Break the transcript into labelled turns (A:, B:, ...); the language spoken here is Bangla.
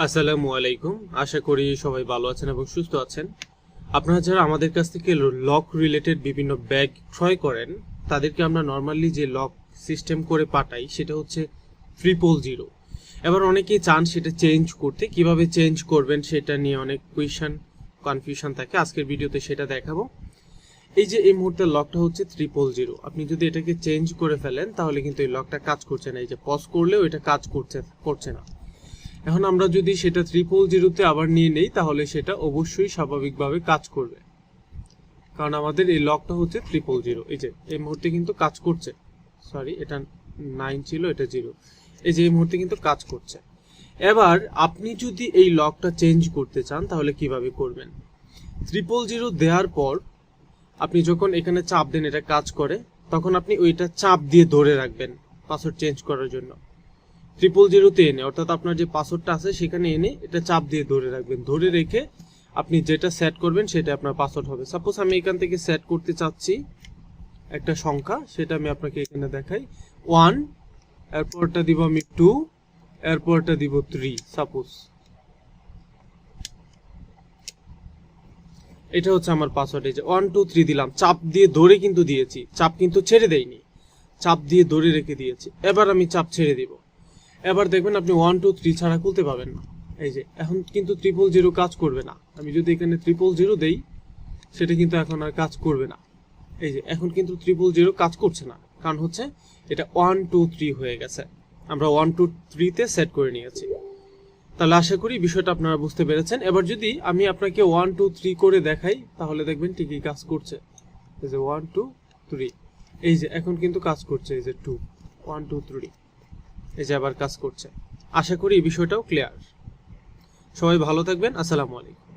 A: আসসালামু আলাইকুম। আশা করি সবাই ভালো আছেন এবং সুস্থ আছেন। আপনারা যারা আমাদের কাছ থেকে লক রিলেটেড বিভিন্ন ব্যাগ ক্রয় করেন তাদেরকে আমরা নর্মালি যে লক সিস্টেম করে পাঠাই সেটা হচ্ছে 000। এবার অনেকেই চান সেটা চেঞ্জ করতে, কিভাবে চেঞ্জ করবেন সেটা নিয়ে অনেক কনফিউশন থাকে। আজকের ভিডিওতে সেটা দেখাবো। এই যে এই মুহূর্তে লকটা হচ্ছে 000, আপনি যদি এটাকে চেঞ্জ করে ফেলেন তাহলে কিন্তু এই লকটা কাজ করছে না। এই যে পজ করলেও এটা কাজ করছে না। এখন আমরা যদি সেটা 000-তে আবার নিয়ে নেই তাহলে সেটা অবশ্যই স্বাভাবিকভাবে কাজ করবে, কারণ আমাদের এই লকটা হচ্ছে 000। এই যে এই মুহূর্তে কিন্তু কাজ করছে, সরি এটা 9 ছিল, এটা 0। এই যে এই মুহূর্তে কিন্তু কাজ করছে। এবার আপনি যদি এই লকটা চেঞ্জ করতে চান তাহলে কিভাবে করবেন? 000 দেওয়ার পর আপনি যখন এখানে চাপ দেন এটা কাজ করে, তখন আপনি ওইটা চাপ দিয়ে ধরে রাখবেন পাসওয়ার্ড চেঞ্জ করার জন্য। 000-তে এনে, অর্থাৎ আপনার যে পাসওয়ার্ডটা আছে সেখানে এনে এটা চাপ দিয়ে ধরে রাখবেন। ধরে রেখে আপনি যেটা সেট করবেন সেটা আপনার পাসওয়ার্ড হবে। সাপোজ আমি এখান থেকে সেট করতে চাচ্ছি একটা সংখ্যা, সেটা আমি আপনাকে এখানে দেখাই। 1, এরপরটা দিব আমি 2, এরপরটা দিব 3। সাপোজ এটা হচ্ছে আমার পাসওয়ার্ড। এই যে 1 2 3 দিলাম, চাপ দিয়ে ধরে কিন্তু দিয়েছি, চাপ কিন্তু ছেড়ে দেইনি, চাপ দিয়ে ধরে রেখে দিয়েছি। এবার আমি চাপ ছেড়ে দিব। এবার দেখবেন আপনি 1 2 3 ছাড়া খুলতে পাবেন না। এই যে এখন কিন্তু 000 কাজ করবে না। আমি যদি এখানে 000 দেই সেটা কিন্তু এখন আর কাজ করবে না। এই যে এখন কিন্তু 000 কাজ করছে না, কারণ হচ্ছে এটা 1 2 3 হয়ে গেছে। আমরা 1 2 3-তে সেট করে নিয়েছি। তাহলে আশা করি বিষয়টা আপনারা বুঝতে পেরেছেন। এবার যদি আমি আপনাকে 1 2 3 করে দেখাই তাহলে দেখবেন ঠিকই কাজ করছে। এই যে 1 2 3, এই যে এখন কিন্তু কাজ করছে। এই যে 2 1 2 3, এই যে আবার কাজ করছে। আশা করি এই বিষয়টাও ক্লিয়ার। সবাই ভালো থাকবেন। আসসালামু আলাইকুম।